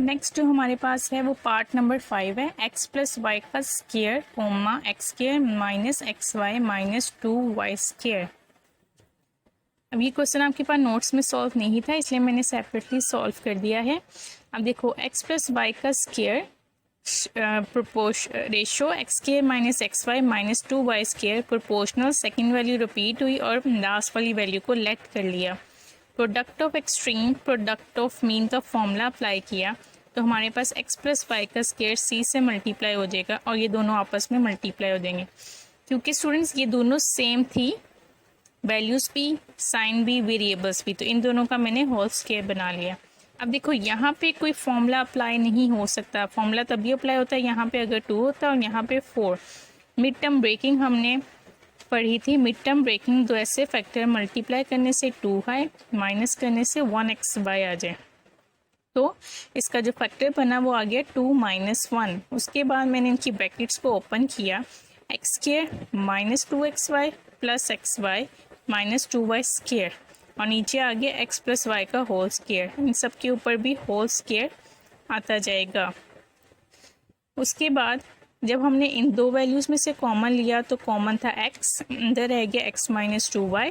Next जो हमारे पास है वो पार्ट नंबर 5 है, एक्स प्लस वाई का square comma x square minus x y minus 2y square. अब ये क्वेश्चन आपके पास नोट्स में सॉल्व नहीं था, इसलिए मैंने सेपरेटली सॉल्व कर दिया है। अब देखो एक्स प्लस वाई का square ratio x square minus x y minus 2y square proportional, second value repeat हुई और लास्ट वाली वैल्यू को लेट कर लिया। Product of extreme product of mean का फॉर्मूला अप्लाई किया तो हमारे पास एक्स प्लस वाई का स्क्वायर सी से मल्टीप्लाई हो जाएगा और ये दोनों आपस में मल्टीप्लाई हो जाएंगे। क्योंकि स्टूडेंट्स ये दोनों सेम थी, वैल्यूज़ भी साइन भी वेरिएबल्स भी, तो इन दोनों का मैंने होल स्क्वायर बना लिया। अब देखो यहाँ पे कोई फॉर्मूला अप्लाई नहीं हो सकता, फॉर्मूला तभी अप्लाई होता है यहाँ पे अगर 2 होता है और यहाँ पे 4। मिड टर्म ब्रेकिंग हमने पढ़ी थी, मिड टर्म ब्रेकिंग दो ऐसे फैक्टर मल्टीप्लाई करने से 2 है, माइनस करने से 1xy आ जाए, तो इसका जो फैक्टर बना वो आ गया 2 माइनस 1। उसके बाद मैंने इनकी ब्रैकेट्स को ओपन किया, x square minus 2xy plus xy minus 2y square और नीचे आ गया एक्स प्लस वाई का होल स्क्वायर, इन सब के ऊपर भी होल स्क्वायर आता जाएगा। उसके बाद जब हमने इन दो वैल्यूज़ में से कॉमन लिया तो कॉमन था x, अंदर रह गया x माइनस 2y।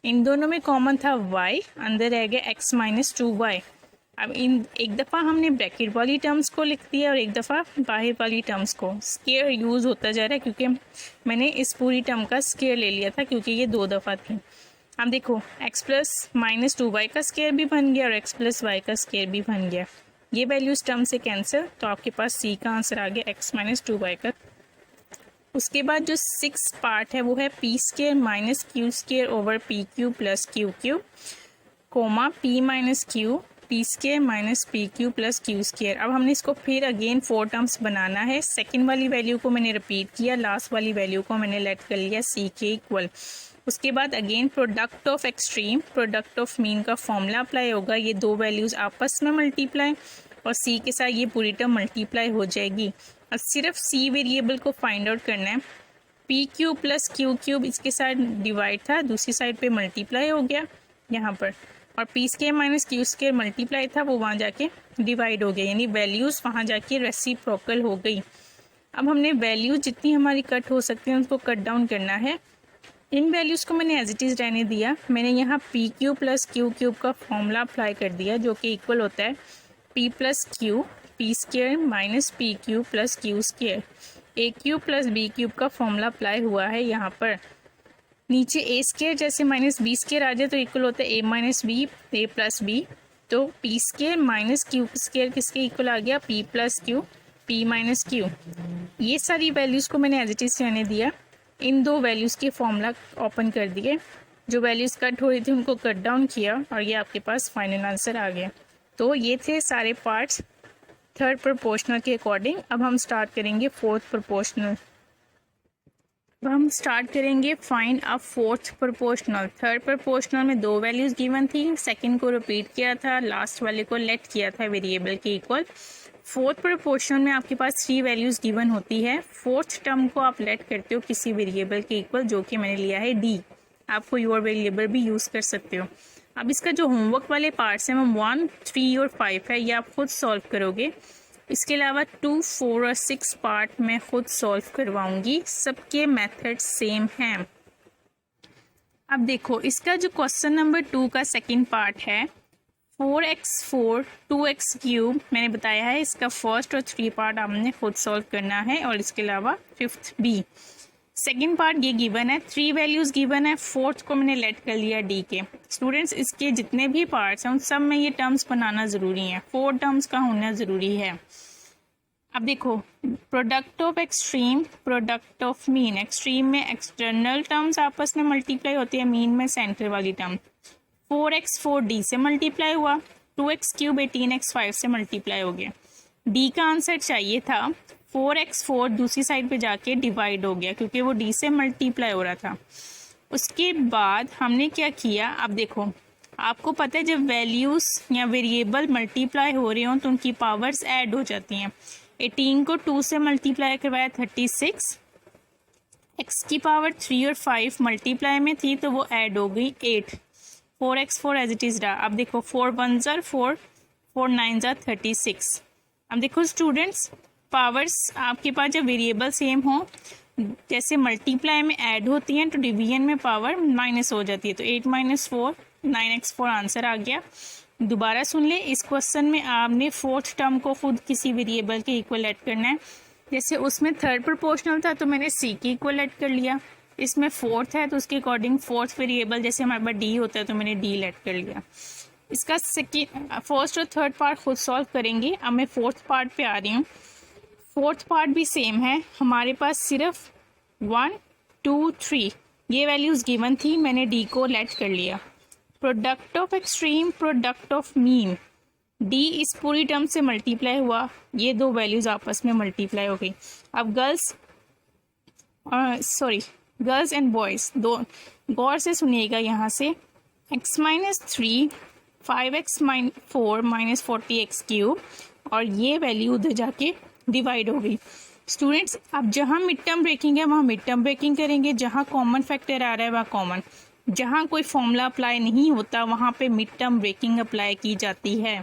इन दोनों में कॉमन था y, अंदर रह गया x माइनस 2y। अब इन एक दफ़ा हमने ब्रैकेट वाली टर्म्स को लिख दिया और एक दफ़ा बाहर वाली टर्म्स को। स्क्वायर यूज़ होता जा रहा है क्योंकि मैंने इस पूरी टर्म का स्क्वायर ले लिया था क्योंकि ये 2 दफ़ा थी। अब देखो x प्लस माइनस 2y का स्क्वायर भी बन गया और x प्लस वाई का स्क्वायर भी बन गया। ये वैल्यूज टर्म से कैंसिल, तो आपके पास c का आंसर आ गया x माइनस 2y का। उसके बाद जो 6 पार्ट है वो है p square minus Q square over p Q plus q q comma p minus q P square minus P Q plus Q square. अब हमने इसको फिर अगेन 4 टर्म्स बनाना है। सेकेंड वाली वैल्यू को मैंने रिपीट किया, लास्ट वाली वैल्यू को मैंने लेट कर लिया c के इक्वल। उसके बाद again product of extreme product of mean का फॉर्मूला अप्लाई होगा, ये दो वैल्यूज़ आपस में मल्टीप्लाई और c के साथ ये पूरी टर्म मल्टीप्लाई हो जाएगी। अब सिर्फ c वेरिएबल को फाइंड आउट करना है। P cube plus Q cube इसके साथ डिवाइड था, दूसरी साइड पे मल्टीप्लाई हो गया यहाँ पर, और P square minus Q square multiply था वो वहाँ जाके डिवाइड हो गया, यानी वैल्यूज़ वहाँ जाके रेसिप्रोकल हो गई। अब हमने वैल्यूज जितनी हमारी कट हो सकती हैं उसको कट डाउन करना है। इन वैल्यूज़ को मैंने एज इट इज़ रहने दिया। मैंने यहाँ P Q plus Q cube का फॉर्मूला अप्लाई कर दिया जो कि इक्वल होता है P plus Q P square minus P Q plus Q square. A cube plus B cube का फॉर्मूला अप्लाई हुआ है यहाँ पर। नीचे ए स्क्वायर जैसे माइनस बी स्क्वायर आ जाए तो इक्वल होता है A minus B A plus B, तो P square minus Q square किसके इक्वल आ गया P plus Q P minus Q. ये सारी वैल्यूज़ को मैंने एज इट इज़ रहने दिया। इन दो वैल्यूज़ के फॉर्मूला ओपन कर दिए, जो वैल्यूज़ कट हो रही थी उनको कट डाउन किया और ये आपके पास फाइनल आंसर आ गया। तो ये थे सारे पार्ट्स थर्ड प्रोपोर्शनल के अकॉर्डिंग। अब हम स्टार्ट करेंगे फोर्थ प्रोपोर्शनल। अब हम स्टार्ट करेंगे find a fourth proportional. Third proportional में दो वैल्यूज़ गिवन थी, सेकंड को रिपीट किया था, लास्ट वाले को लेट किया था वेरिएबल के इक्वल। फोर्थ प्रोपोर्शनल में आपके पास 3 वैल्यूज़ गिवन होती है। फोर्थ टर्म को आप लेट करते हो किसी वेरिएबल के इक्वल, जो कि मैंने लिया है डी। आप कोई और वेरिएबल भी यूज़ कर सकते हो। अब इसका जो होमवर्क वाले पार्ट्स हैं वो 1, 3 और 5 है, ये आप खुद सॉल्व करोगे। इसके अलावा 2, 4 और 6 पार्ट मैं खुद सॉल्व करवाऊंगी, सबके मेथड सेम हैं। अब देखो इसका जो क्वेश्चन नंबर 2 का सेकंड पार्ट है 4x4 2x क्यूब, मैंने बताया है इसका फर्स्ट और 3 पार्ट आपने खुद सॉल्व करना है और इसके अलावा 5th बी। सेकेंड पार्ट ये गिवन है, 3 वैल्यूज़ गिवन है, फोर्थ को मैंने लेट कर लिया डी के। स्टूडेंट्स इसके जितने भी पार्ट्स हैं उन सब में ये टर्म्स बनाना ज़रूरी है, 4 टर्म्स का होना ज़रूरी है। अब देखो product of extreme product of mean, extreme में एक्सटर्नल टर्म्स आपस में मल्टीप्लाई होती है, मीन में सेंटर वाली टर्म। 4x4 डी से मल्टीप्लाई हुआ, 2x क्यूब 18x 5 से मल्टीप्लाई हो गया। डी का आंसर चाहिए था, 4x4 दूसरी साइड पे जाके डिवाइड हो गया क्योंकि वो डी से मल्टीप्लाई हो रहा था। उसके बाद हमने क्या किया, अब देखो आपको पता है जब वैल्यूज़ या वेरिएबल मल्टीप्लाई हो रहे हों तो उनकी पावर्स ऐड हो जाती हैं। 18 को 2 से मल्टीप्लाई करवाया 36, x की पावर 3 और 5 मल्टीप्लाई में थी तो वो ऐड हो गई 8। 4x4 एज इट इज़ रहा। अब देखो 4 1 ज़र 4, 4 9 ज़र 36, अब देखो स्टूडेंट्स, पावर्स आपके पास जब वेरिएबल सेम हो, जैसे मल्टीप्लाई में ऐड होती हैं तो डिवीजन में पावर माइनस हो जाती है। तो 8 - 4 9x4 आंसर आ गया। दोबारा सुन ले, इस क्वेश्चन में आपने फोर्थ टर्म को खुद किसी वेरिएबल के इक्वल ऐड करना है। जैसे उसमें थर्ड प्रोपोर्शनल था तो मैंने सी के इक्वल ऐड कर लिया, इसमें फोर्थ है तो उसके अकॉर्डिंग फोर्थ वेरिएबल जैसे हमारे पास डी होता है तो मैंने डी ऐड कर लिया। इसका फर्स्ट और थर्ड पार्ट खुद सॉल्व करेंगे। अब मैं फोर्थ पार्ट पे आ रही हूँ। फोर्थ पार्ट भी सेम है, हमारे पास सिर्फ 1 2 3 ये वैल्यूज़ गिवन थी, मैंने डी को लेट कर लिया। Product of extreme, product of mean, D इस पूरी टर्म से मल्टीप्लाई हुआ, ये दो वैल्यूज़ आपस में मल्टीप्लाई हो गई। अब गर्ल्स एंड बॉयज़ दो गौर से सुनिएगा यहाँ से। x - 3 5x - 4 - 40x³ और ये वैल्यू उधर जाके डिवाइड हो गई। स्टूडेंट्स, अब जहाँ मिड टर्म ब्रेकिंग है वहाँ मिड टर्म ब्रेकिंग करेंगे, जहाँ कॉमन फैक्टर आ रहा है वहाँ कॉमन, जहाँ कोई फॉर्मूला अप्लाई नहीं होता वहाँ पे मिड टर्म ब्रेकिंग अप्लाई की जाती है।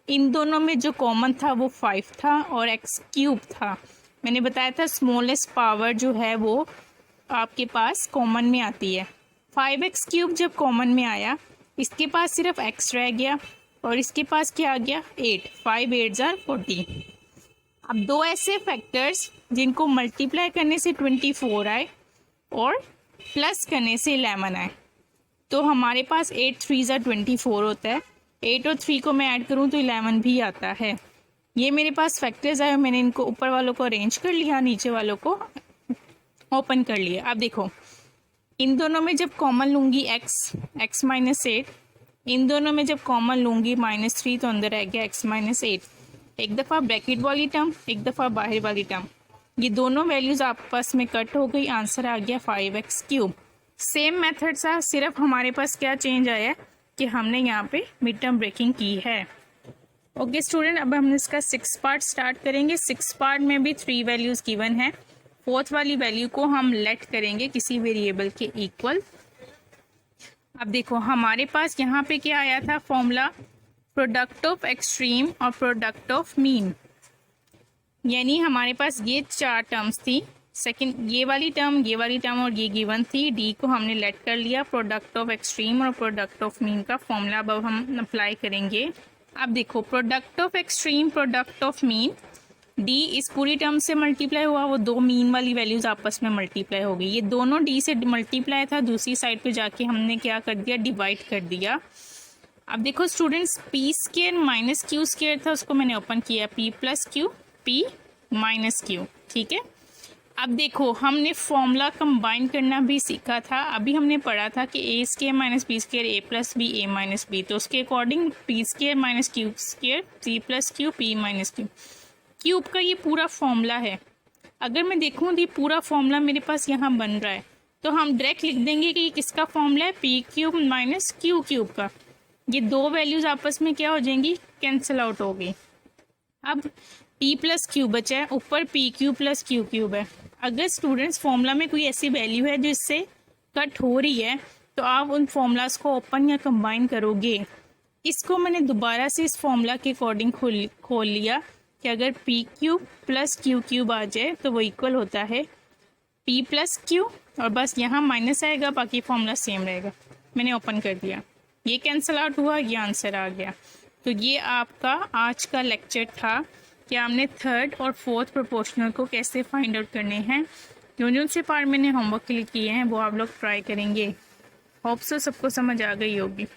इन दोनों में जो कॉमन था वो 5 था और x³ था। मैंने बताया था स्मॉलेस्ट पावर जो है वो आपके पास कॉमन में आती है। 5x³ जब कॉमन में आया, इसके पास सिर्फ x रह गया और इसके पास क्या आ गया 8। 5 8 = 40। अब दो ऐसे फैक्टर्स जिनको मल्टीप्लाई करने से 24 आए और प्लस करने से 11 आए, तो हमारे पास 8 3 = 24 होता है। 8 और 3 को मैं ऐड करूँ तो 11 भी आता है। ये मेरे पास फैक्टर्स आए, मैंने इनको ऊपर वालों को अरेंज कर लिया, नीचे वालों को ओपन कर लिया। अब देखो, इन दोनों में जब कॉमन लूँगी x - 8, इन दोनों में जब कॉमन लूँगी -3 तो अंदर रह गया x - 8। एक दफ़ा ब्रैकेट वाली टर्म, एक दफ़ा बाहर वाली टर्म, ये दोनों वैल्यूज़ आपस में कट हो गई, आंसर आ गया 5x³ सेम मेथड सा, सिर्फ हमारे पास क्या चेंज आया कि हमने यहाँ पे मिड टर्म ब्रेकिंग की है। ओके स्टूडेंट, अब हम इसका 6 पार्ट स्टार्ट करेंगे। 6 पार्ट में भी 3 वैल्यूज़ गिवन है। फोर्थ वाली वैल्यू को हम लेट करेंगे किसी वेरिएबल के इक्वल। अब देखो, हमारे पास यहाँ पे क्या आया था फॉर्मूला, प्रोडक्ट ऑफ एक्सट्रीम और प्रोडक्ट ऑफ मीन, यानी हमारे पास ये 4 टर्म्स थी। सेकंड ये वाली टर्म और ये गिवन थी। डी को हमने लेट कर लिया। प्रोडक्ट ऑफ एक्सट्रीम और प्रोडक्ट ऑफ मीन का फॉर्मूला अब हम अप्लाई करेंगे। अब देखो, product of extreme, product of mean, D इस पूरी टर्म से मल्टीप्लाई हुआ, वो दो मीन वाली वैल्यूज आपस में मल्टीप्लाई हो गई। ये दोनों डी से मल्टीप्लाई था, दूसरी साइड पे जाके हमने क्या कर दिया, डिवाइड कर दिया। अब देखो स्टूडेंट्स, p² - q² था, उसको मैंने ओपन किया, p + q p - q, ठीक है। अब देखो, हमने फॉर्मूला कंबाइन करना भी सीखा था। अभी हमने पढ़ा था कि a² - b² a + b a - b, तो उसके according p² - q² p + q p - q cube का ये पूरा फॉर्मूला है। अगर मैं देखूँ तो ये पूरा फॉर्मूला मेरे पास यहाँ बन रहा है, तो हम डायरेक्ट लिख देंगे कि ये किसका फॉर्मूला है, p³ - q³ का। ये दो वैल्यूज आपस में क्या हो जाएंगी, कैंसिल आउट हो गई। अब p + q बचा है, ऊपर pq + q³ है। अगर स्टूडेंट्स फॉर्मूला में कोई ऐसी वैल्यू है जो इससे कट हो रही है, तो आप उन फॉर्मूलाज को ओपन या कंबाइन करोगे। इसको मैंने दोबारा से इस फॉर्मूला के अकॉर्डिंग खोल लिया कि अगर pq + q³ आ जाए तो वो इक्वल होता है p + q, और बस यहाँ माइनस आएगा, बाकी फॉर्मूला सेम रहेगा। मैंने ओपन कर दिया, ये कैंसिल आउट हुआ, ये आंसर आ गया। तो ये आपका आज का लेक्चर था कि हमने थर्ड और फोर्थ प्रोपोर्शनल को कैसे फाइंड आउट करने हैं। जो से पार्ट मैंने होमवर्क के लिए किए हैं वो आप लोग ट्राई करेंगे। होप सो सबको समझ आ गई होगी।